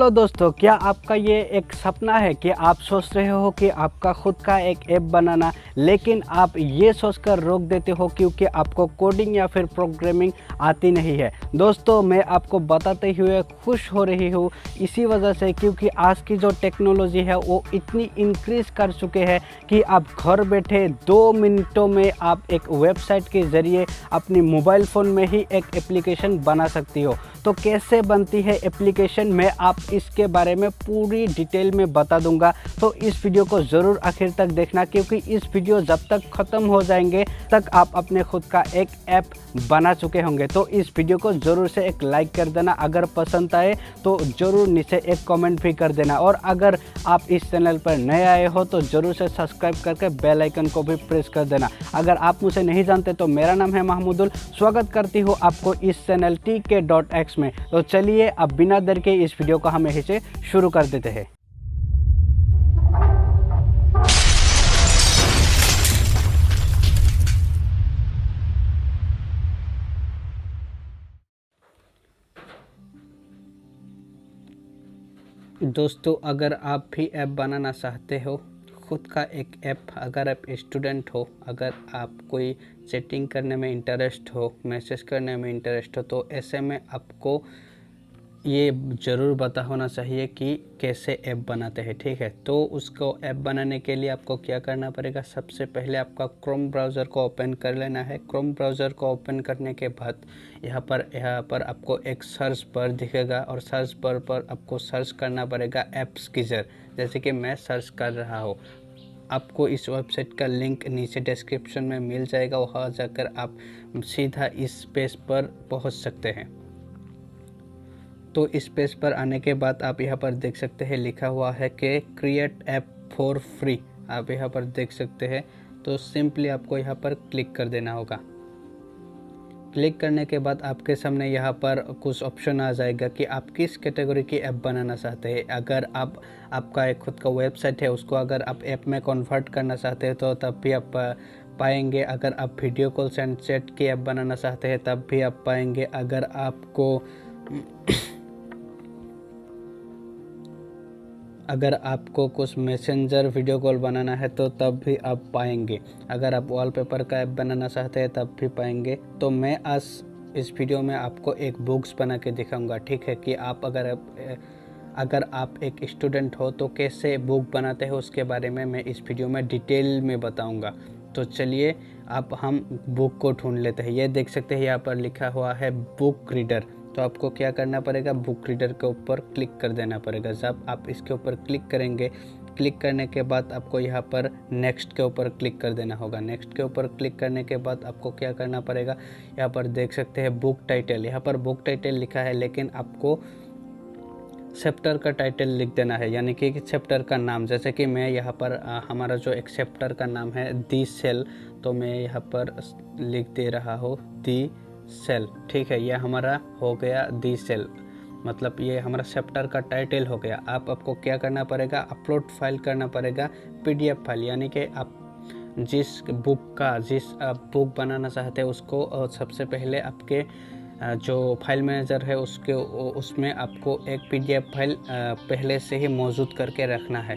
Hello दोस्तों, क्या आपका ये एक सपना है कि आप सोच रहे हो कि आपका खुद का एक ऐप बनाना, लेकिन आप ये सोचकर रोक देते हो क्योंकि आपको कोडिंग या फिर प्रोग्रामिंग आती नहीं है। दोस्तों, मैं आपको बताते हुए खुश हो रही हूँ इसी वजह से, क्योंकि आज की जो टेक्नोलॉजी है वो इतनी इंक्रीज़ कर चुके हैं कि आप घर बैठे 2 मिनटों में आप एक वेबसाइट के ज़रिए अपनी मोबाइल फ़ोन में ही एक एप्लीकेशन बना सकती हो। तो कैसे बनती है एप्लीकेशन, मैं आप इसके बारे में पूरी डिटेल में बता दूंगा। तो इस वीडियो को ज़रूर आखिर तक देखना, क्योंकि इस वीडियो जब तक ख़त्म हो जाएंगे तक आप अपने खुद का एक ऐप बना चुके होंगे। तो इस वीडियो को ज़रूर से एक लाइक कर देना, अगर पसंद आए तो ज़रूर नीचे एक कमेंट भी कर देना, और अगर आप इस चैनल पर नए आए हो तो ज़रूर से सब्सक्राइब करके बेल आइकन को भी प्रेस कर देना। अगर आप मुझे नहीं जानते तो मेरा नाम है महमूदुल, स्वागत करती हूँ आपको इस चैनल TK.X में। तो चलिए अब बिना देर के इस वीडियो को हम यहीं से शुरू कर देते हैं। दोस्तों, अगर आप भी ऐप बनाना चाहते हो, खुद का एक ऐप, अगर आप स्टूडेंट हो, अगर आप कोई चैटिंग करने में इंटरेस्ट हो, मैसेज करने में इंटरेस्ट हो, तो ऐसे में आपको ये ज़रूर पता होना चाहिए कि कैसे ऐप बनाते हैं। ठीक है, तो उसको ऐप बनाने के लिए आपको क्या करना पड़ेगा। सबसे पहले आपका क्रोम ब्राउज़र को ओपन कर लेना है। क्रोम ब्राउज़र को ओपन करने के बाद यहाँ पर आपको एक सर्च बार दिखेगा, और सर्च बार पर आपको सर्च करना पड़ेगा एप्सकीजर, जैसे कि मैं सर्च कर रहा हूँ। आपको इस वेबसाइट का लिंक नीचे डिस्क्रिप्शन में मिल जाएगा, वहाँ जाकर आप सीधा इस पेज पर पहुँच सकते हैं। तो इस पेज पर आने के बाद आप यहाँ पर देख सकते हैं लिखा हुआ है कि क्रिएट ऐप फॉर फ्री, आप यहाँ पर देख सकते हैं। तो सिंपली आपको यहाँ पर क्लिक कर देना होगा। क्लिक करने के बाद आपके सामने यहाँ पर कुछ ऑप्शन आ जाएगा कि आप किस कैटेगरी की ऐप बनाना चाहते हैं। अगर आपका एक खुद का वेबसाइट है, उसको अगर आप ऐप में कन्वर्ट करना चाहते हैं तो तब भी आप पाएंगे। अगर आप वीडियो कॉल्स एंड चैट की ऐप बनाना चाहते हैं तब भी आप पाएंगे। अगर आपको कुछ मैसेंजर वीडियो कॉल बनाना है तो तब भी आप पाएंगे। अगर आप वॉलपेपर का ऐप बनाना चाहते हैं तब भी पाएंगे। तो मैं आज इस वीडियो में आपको एक बुक्स बना के दिखाऊंगा। ठीक है, कि आप अगर आप एक स्टूडेंट हो तो कैसे बुक बनाते हो उसके बारे में मैं इस वीडियो में डिटेल में बताऊंगा। तो चलिए अब हम बुक को ढूंढ लेते हैं। ये देख सकते हैं यहाँ पर लिखा हुआ है बुक रीडर। तो आपको क्या करना पड़ेगा, बुक रीडर के ऊपर क्लिक कर देना पड़ेगा। जब आप इसके ऊपर क्लिक करेंगे, क्लिक करने के बाद आपको यहाँ पर नेक्स्ट के ऊपर क्लिक कर देना होगा। नेक्स्ट के ऊपर क्लिक करने के बाद आपको क्या करना पड़ेगा, यहाँ पर देख सकते हैं बुक टाइटल। यहाँ पर बुक टाइटल लिखा है, लेकिन आपको चैप्टर का टाइटल लिख देना है, यानी कि चैप्टर का नाम। जैसे कि मैं यहाँ पर हमारा जो एक चैप्टर का नाम है दी सेल, तो मैं यहाँ पर लिख दे रहा हूँ दी सेल। ठीक है, ये हमारा हो गया दी सेल, मतलब ये हमारा चैप्टर का टाइटल हो गया। आपको क्या करना पड़ेगा, अपलोड फाइल करना पड़ेगा PDF फाइल, यानी कि आप जिस बुक बनाना चाहते हैं उसको सबसे पहले आपके जो फाइल मैनेजर है उसमें आपको एक PDF फाइल पहले से ही मौजूद करके रखना है।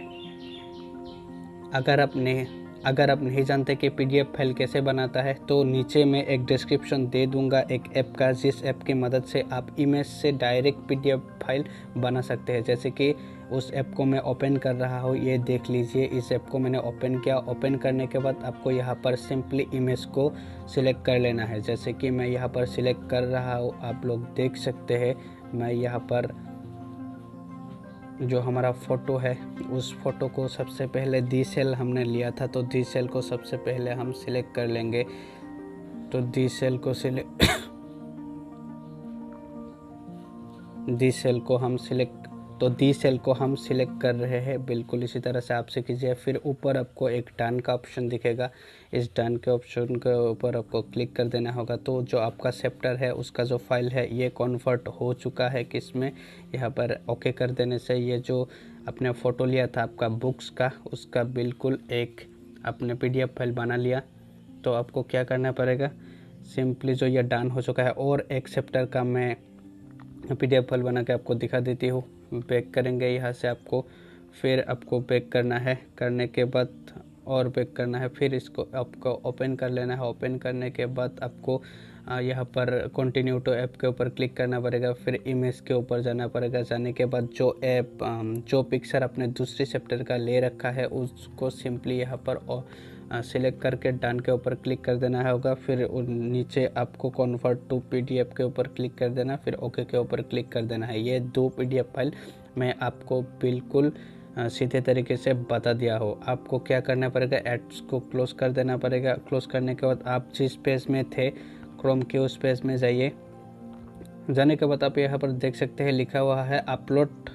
अगर आप नहीं जानते कि PDF फाइल कैसे बनाता है तो नीचे में एक डिस्क्रिप्शन दे दूंगा एक ऐप का, जिस ऐप की मदद से आप इमेज से डायरेक्ट PDF फाइल बना सकते हैं। जैसे कि उस ऐप को मैं ओपन कर रहा हूँ, ये देख लीजिए। इस ऐप को मैंने ओपन किया। ओपन करने के बाद आपको यहाँ पर सिंपली इमेज को सिलेक्ट कर लेना है। जैसे कि मैं यहाँ पर सिलेक्ट कर रहा हूँ, आप लोग देख सकते हैं। मैं यहाँ पर जो हमारा फ़ोटो है उस फ़ोटो को सबसे पहले दी सेल हमने लिया था, तो दी सेल को सबसे पहले हम सिलेक्ट कर लेंगे। तो दी सेल को हम सिलेक्ट कर रहे हैं। बिल्कुल इसी तरह से आपसे कीजिए। फिर ऊपर आपको एक डन का ऑप्शन दिखेगा, इस डन के ऑप्शन के ऊपर आपको क्लिक कर देना होगा। तो जो आपका चैप्टर है उसका जो फाइल है ये कन्वर्ट हो चुका है किसमें, यहाँ पर ओके कर देने से ये जो आपने फ़ोटो लिया था आपका बुक्स का, उसका बिल्कुल एक आपने PDF फाइल बना लिया। तो आपको क्या करना पड़ेगा, सिंपली जो ये डन हो चुका है, और एक चैप्टर का मैं PDF फाइल बना के आपको दिखा देती हूँ। बैक करेंगे यहाँ से आपको, फिर आपको बैक करना है, करने के बाद और बैक करना है, फिर इसको आपको ओपन कर लेना है। ओपन करने के बाद आपको यहाँ पर कंटिन्यू टू ऐप के ऊपर क्लिक करना पड़ेगा, फिर इमेज के ऊपर जाना पड़ेगा। जाने के बाद जो ऐप जो पिक्चर अपने दूसरे चैप्टर का ले रखा है उसको सिंपली यहाँ पर सिलेक्ट करके डन के ऊपर क्लिक कर देना होगा। फिर नीचे आपको कन्वर्ट टू पीडीएफ के ऊपर क्लिक कर देना, फिर ओके के ऊपर क्लिक कर देना है। ये 2 पीडीएफ फाइल मैं आपको बिल्कुल सीधे तरीके से बता दिया हो। आपको क्या करना पड़ेगा, एड्स को क्लोज कर देना पड़ेगा। क्लोज करने के बाद आप जिस पेज में थे क्रोम के उस पेज में जाइए। जाने के बाद आप यहाँ पर देख सकते हैं लिखा हुआ है अपलोड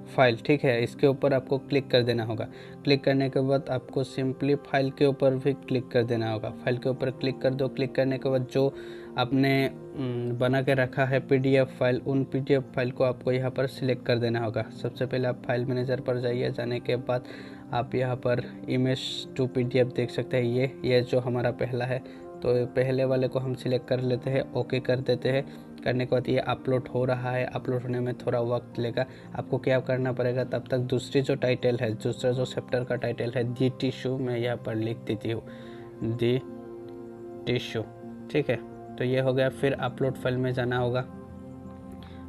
फाइल, ठीक है। इसके ऊपर आपको क्लिक कर देना होगा। क्लिक करने के बाद आपको सिंपली फाइल के ऊपर भी क्लिक कर देना होगा। फाइल के ऊपर क्लिक कर दो। क्लिक करने के बाद जो आपने बना के रखा है पीडीएफ फाइल, उन पीडीएफ फाइल को आपको यहाँ पर सिलेक्ट कर देना होगा। सबसे पहले आप फाइल मैनेजर पर जाइए। जाने के बाद आप यहाँ पर इमेज टू पीडीएफ देख सकते हैं। ये जो हमारा पहला है, तो पहले वाले को हम सिलेक्ट कर लेते हैं, ओके कर देते हैं। करने के बाद ये अपलोड हो रहा है। अपलोड होने में थोड़ा वक्त लेगा। आपको क्या करना पड़ेगा, तब तक दूसरी जो टाइटल है, दूसरा जो चैप्टर का टाइटल है दी टिश्यू, मैं यहाँ पर लिख देती हूँ दी टिश्यू, ठीक है। तो ये हो गया। फिर अपलोड फाइल में जाना होगा।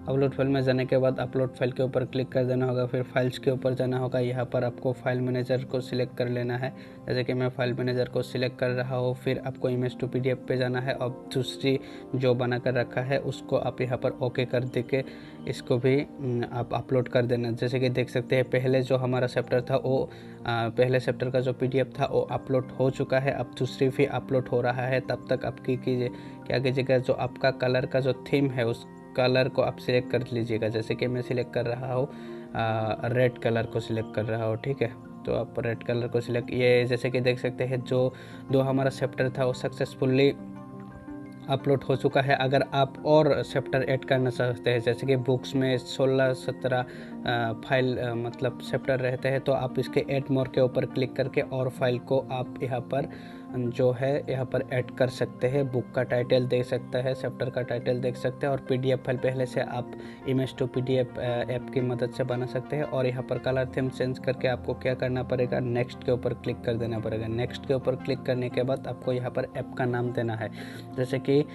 अपलोड फाइल में जाने के बाद अपलोड फाइल के ऊपर क्लिक कर देना होगा। फिर फाइल्स के ऊपर जाना होगा। यहाँ पर आपको फाइल मैनेजर को सिलेक्ट कर लेना है। जैसे कि मैं फाइल मैनेजर को सिलेक्ट कर रहा हूँ। फिर आपको इमेज टू पीडीएफ पे जाना है। अब दूसरी जो बना कर रखा है उसको आप यहाँ पर ओके कर दे के इसको भी आप अपलोड कर देना। जैसे कि देख सकते हैं पहले जो हमारा चैप्टर था वो पहले चैप्टर का जो पीडीएफ था वो अपलोड हो चुका है। अब दूसरी भी अपलोड हो रहा है। तब तक आप क्या कीजिएगा, जो आपका कलर का जो थीम है उस कलर को आप सिलेक्ट कर लीजिएगा। जैसे कि मैं सिलेक्ट कर रहा हूँ रेड कलर को सिलेक्ट कर रहा हूँ, ठीक है। तो आप रेड कलर को सिलेक्ट, ये जैसे कि देख सकते हैं जो हमारा चैप्टर था वो सक्सेसफुली अपलोड हो चुका है। अगर आप और चैप्टर ऐड करना चाहते हैं, जैसे कि बुक्स में 16-17 फाइल मतलब चैप्टर रहते हैं, तो आप इसके ऐड मोर के ऊपर क्लिक करके और फाइल को आप यहाँ पर जो है यहाँ पर ऐड कर सकते हैं। बुक का टाइटल देख सकते हैं, चैप्टर का टाइटल देख सकते हैं, और पीडीएफ फाइल पहले से आप इमेज टू पीडीएफ ऐप की मदद से बना सकते हैं। और यहाँ पर कलर थीम चेंज करके आपको क्या करना पड़ेगा, नेक्स्ट के ऊपर क्लिक कर देना पड़ेगा। नेक्स्ट के ऊपर क्लिक करने के बाद आपको यहाँ पर ऐप का नाम देना है। जैसे कि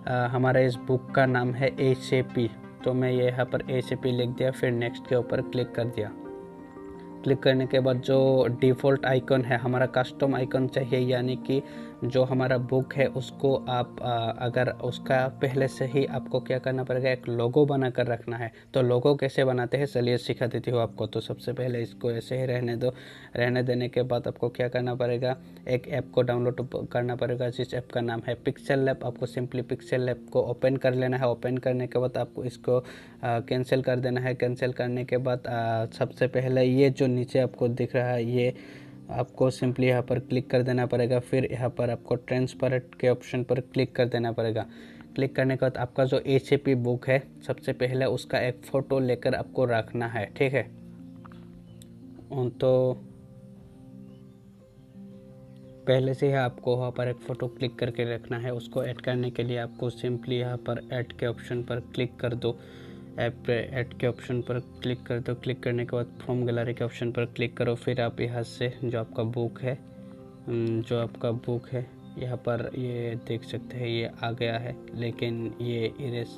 हमारा इस बुक का नाम है ACP, तो मैं यहाँ पर ACP लिख दिया। फिर नेक्स्ट के ऊपर क्लिक कर दिया। क्लिक करने के बाद जो डिफ़ॉल्ट आइकन है, हमारा कस्टम आइकन चाहिए, यानी कि जो हमारा बुक है उसको आप अगर उसका पहले से ही आपको क्या करना पड़ेगा, एक लोगो बना कर रखना है। तो लोगो कैसे बनाते हैं चलिए सिखा देती हूँ आपको। तो सबसे पहले इसको ऐसे ही रहने दो। रहने देने के बाद आपको क्या करना पड़ेगा, एक ऐप को डाउनलोड करना पड़ेगा जिस ऐप का नाम है पिक्सेल लैब। आपको सिंपली पिक्सेल लैब को ओपन कर लेना है। ओपन करने के बाद आपको इसको कैंसिल कर देना है। कैंसिल करने के बाद सबसे पहले ये जो नीचे आपको दिख रहा है ये आपको सिंपली यहाँ पर क्लिक कर देना पड़ेगा। फिर यहाँ पर आपको ट्रांसपेरेंट के ऑप्शन पर क्लिक कर देना पड़ेगा। क्लिक करने के बाद आपका जो ACP बुक है सबसे पहले उसका एक फ़ोटो लेकर आपको रखना है, ठीक है। तो पहले से ही आपको वहाँ पर एक फ़ोटो क्लिक करके रखना है। उसको ऐड करने के लिए आपको सिंपली यहाँ पर ऐड के ऑप्शन पर क्लिक कर दो। ऐप पे ऐड के ऑप्शन पर क्लिक कर दो। क्लिक करने के बाद फ्रॉम गैलरी के ऑप्शन पर क्लिक करो। फिर आप यहाँ से जो आपका बुक है यहाँ पर ये देख सकते हैं ये आ गया है, लेकिन ये इरेज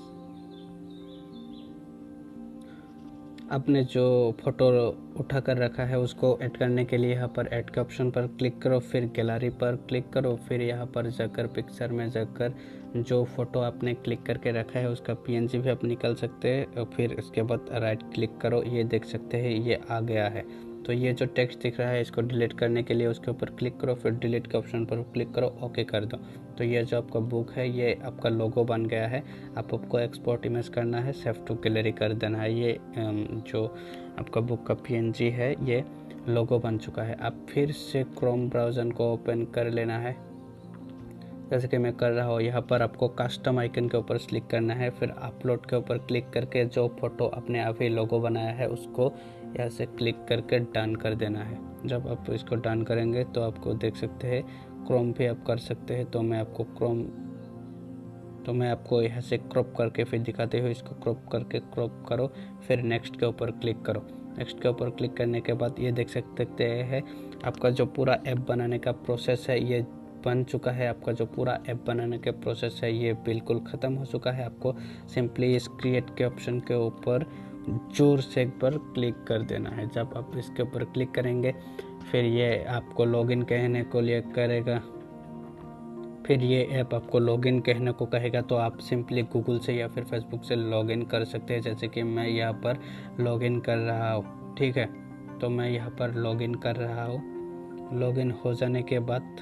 आपने जो फ़ोटो उठा कर रखा है उसको ऐड करने के लिए यहाँ पर ऐड के ऑप्शन पर क्लिक करो। फिर गैलरी पर क्लिक करो। फिर यहाँ पर जाकर पिक्चर में जाकर जो फ़ोटो आपने क्लिक करके रखा है उसका PNG भी आप निकाल सकते हैं। और फिर इसके बाद राइट क्लिक करो। ये देख सकते हैं ये आ गया है। तो ये जो टेक्स्ट दिख रहा है इसको डिलीट करने के लिए उसके ऊपर क्लिक करो। फिर डिलीट के ऑप्शन पर क्लिक करो, ओके कर दो। तो ये जो आपका बुक है ये आपका लोगो बन गया है। आपको एक्सपोर्ट इमेज करना है, सेव टू गैलरी कर देना है। ये जो आपका बुक का PNG है ये लोगो बन चुका है। आप फिर से क्रोम ब्राउज़र को ओपन कर लेना है जैसे कि मैं कर रहा हूँ। यहाँ पर आपको कस्टम आइकन के ऊपर क्लिक करना है। फिर अपलोड के ऊपर क्लिक करके जो फ़ोटो आपने अभी लोगो बनाया है उसको यहाँ से क्लिक करके डन कर देना है। जब आप इसको डन करेंगे तो आपको देख सकते हैं क्रोम भी आप कर सकते हैं। तो मैं आपको क्रोम तो मैं आपको यहाँ से क्रॉप करके फिर दिखाते हुए इसको क्रॉप करके क्रॉप करो, फिर नेक्स्ट के ऊपर क्लिक करो। नेक्स्ट के ऊपर क्लिक करने के बाद ये देख सकते हैं आपका जो पूरा ऐप बनाने का प्रोसेस है ये बन चुका है। आपका जो पूरा ऐप बनाने के प्रोसेस है ये बिल्कुल ख़त्म हो चुका है। आपको सिंपली इस क्रिएट के ऑप्शन के ऊपर जोर से एक बार क्लिक कर देना है। जब आप इसके ऊपर क्लिक करेंगे फिर ये आपको लॉगिन कहने को लिए करेगा, फिर ये ऐप आपको लॉगिन कहने को कहेगा। तो आप सिंपली गूगल से या फिर फेसबुक से लॉगिन कर सकते हैं, जैसे कि मैं यहाँ पर लॉगिन कर रहा हूँ। ठीक है, तो मैं यहाँ पर लॉगिन कर रहा हूँ। लॉगिन हो जाने के बाद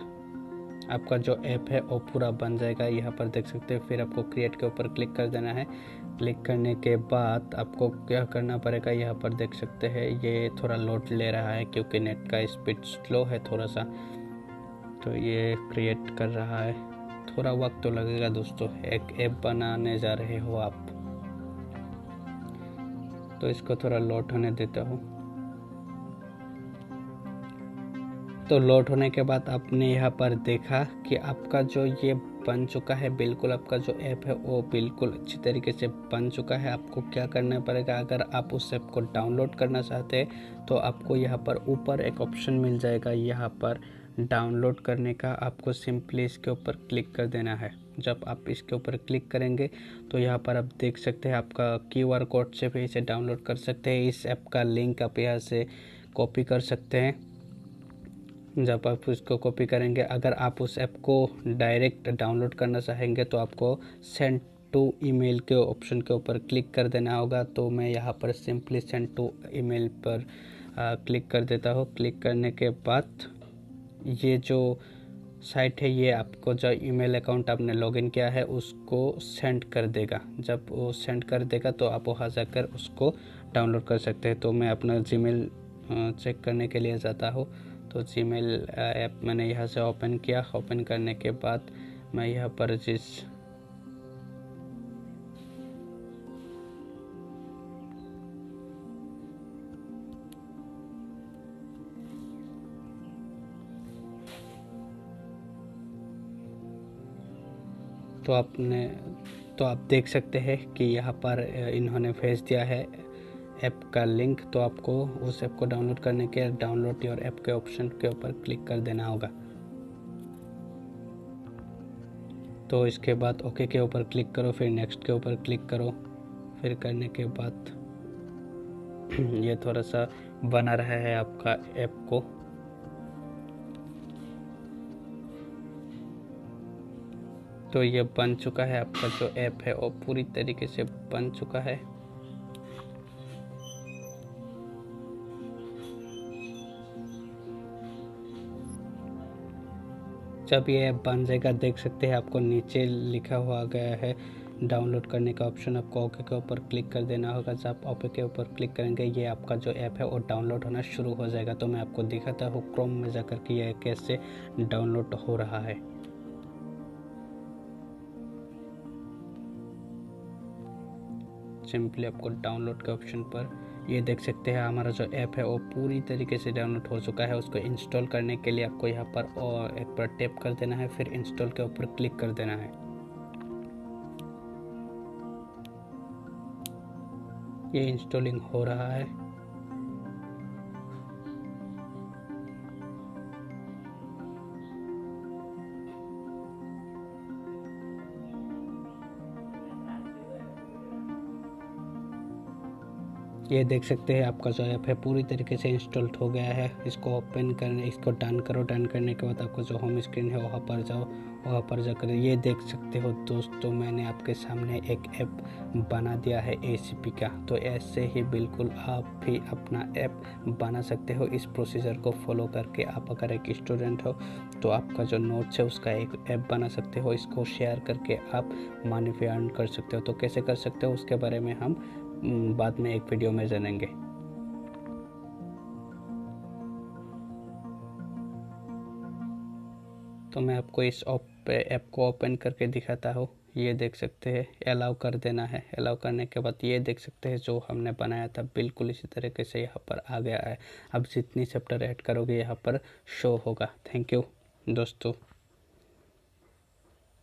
आपका जो ऐप है वो पूरा बन जाएगा। यहाँ पर देख सकते हैं। फिर आपको क्रिएट के ऊपर क्लिक कर देना है। क्लिक करने के बाद आपको क्या करना पड़ेगा, यहाँ पर देख सकते हैं ये थोड़ा लोड ले रहा है क्योंकि नेट का स्पीड स्लो है थोड़ा सा, तो ये क्रिएट कर रहा है। थोड़ा वक्त तो लगेगा दोस्तों, एक ऐप बनाने जा रहे हो आप, तो इसको थोड़ा लोड होने देता हूँ। तो लोड होने के बाद आपने यहाँ पर देखा कि आपका जो ये बन चुका है, बिल्कुल आपका जो ऐप है वो बिल्कुल अच्छी तरीके से बन चुका है। आपको क्या करना पड़ेगा, अगर आप उस ऐप को डाउनलोड करना चाहते हैं तो आपको यहाँ पर ऊपर एक ऑप्शन मिल जाएगा, यहाँ पर डाउनलोड करने का। आपको सिंपली इसके ऊपर क्लिक कर देना है। जब आप इसके ऊपर क्लिक करेंगे तो यहाँ पर आप देख सकते हैं आपका QR कोड से भी इसे डाउनलोड कर सकते हैं। इस ऐप का लिंक आप यहाँ से कॉपी कर सकते हैं। जब आप उसको कॉपी करेंगे, अगर आप उस ऐप को डायरेक्ट डाउनलोड करना चाहेंगे तो आपको सेंड टू ईमेल के ऑप्शन के ऊपर क्लिक कर देना होगा। तो मैं यहाँ पर सिंपली सेंड टू ईमेल पर क्लिक कर देता हूँ। क्लिक करने के बाद ये जो साइट है ये आपको जो ईमेल अकाउंट आपने लॉगिन किया है उसको सेंड कर देगा। जब वो सेंड कर देगा तो आप वहाँ जाकर उसको डाउनलोड कर सकते हैं। तो मैं अपना जीमेल चेक करने के लिए जाता हूँ। तो जीमेल ऐप मैंने यहाँ से ओपन किया। ओपन करने के बाद मैं यहाँ पर तो आप देख सकते हैं कि यहाँ पर इन्होंने भेज दिया है ऐप का लिंक। तो आपको उस ऐप को डाउनलोड करने के डाउनलोड योर ऐप के ऑप्शन के ऊपर क्लिक कर देना होगा। तो इसके बाद ओके के ऊपर क्लिक करो, फिर नेक्स्ट के ऊपर क्लिक करो। फिर करने के बाद ये थोड़ा सा बना रहा है आपका ऐप को। तो ये बन चुका है, आपका जो ऐप है वो पूरी तरीके से बन चुका है। जब ये ऐप बन जाएगा देख सकते हैं आपको नीचे लिखा हुआ गया है डाउनलोड करने का ऑप्शन। आपको ओके के ऊपर क्लिक कर देना होगा। जब ओके के ऊपर क्लिक करेंगे ये आपका जो ऐप है वो डाउनलोड होना शुरू हो जाएगा। तो मैं आपको दिखाता हूँ क्रोम में जाकर कि यह कैसे डाउनलोड हो रहा है। सिंपली आपको डाउनलोड के ऑप्शन पर ये देख सकते हैं हमारा जो ऐप है वो पूरी तरीके से डाउनलोड हो चुका है। उसको इंस्टॉल करने के लिए आपको यहाँ पर और एक बार टैप कर देना है, फिर इंस्टॉल के ऊपर क्लिक कर देना है। ये इंस्टॉलिंग हो रहा है। ये देख सकते हैं आपका जो ऐप है पूरी तरीके से इंस्टॉल्ड हो गया है। इसको ओपन करने, इसको डन करो। डन करने के बाद आपको जो होम स्क्रीन है वहाँ पर जाओ। वहाँ पर जाकर ये देख सकते हो दोस्तों मैंने आपके सामने एक ऐप बना दिया है ACP का। तो ऐसे ही बिल्कुल आप भी अपना ऐप बना सकते हो। इस प्रोसीजर को फॉलो करके आप अगर एक स्टूडेंट हो तो आपका जो नोट्स है उसका एक ऐप बना सकते हो। इसको शेयर करके आप मनी भी अर्न कर सकते हो। तो कैसे कर सकते हो उसके बारे में हम बाद में एक वीडियो में जानेंगे। तो मैं आपको इस ऐप को ओपन करके दिखाता हूँ। ये देख सकते हैं अलाउ कर देना है। अलाउ करने के बाद ये देख सकते हैं जो हमने बनाया था बिल्कुल इसी तरीके से यहाँ पर आ गया है। अब जितनी चैप्टर ऐड करोगे यहाँ पर शो होगा। थैंक यू दोस्तों।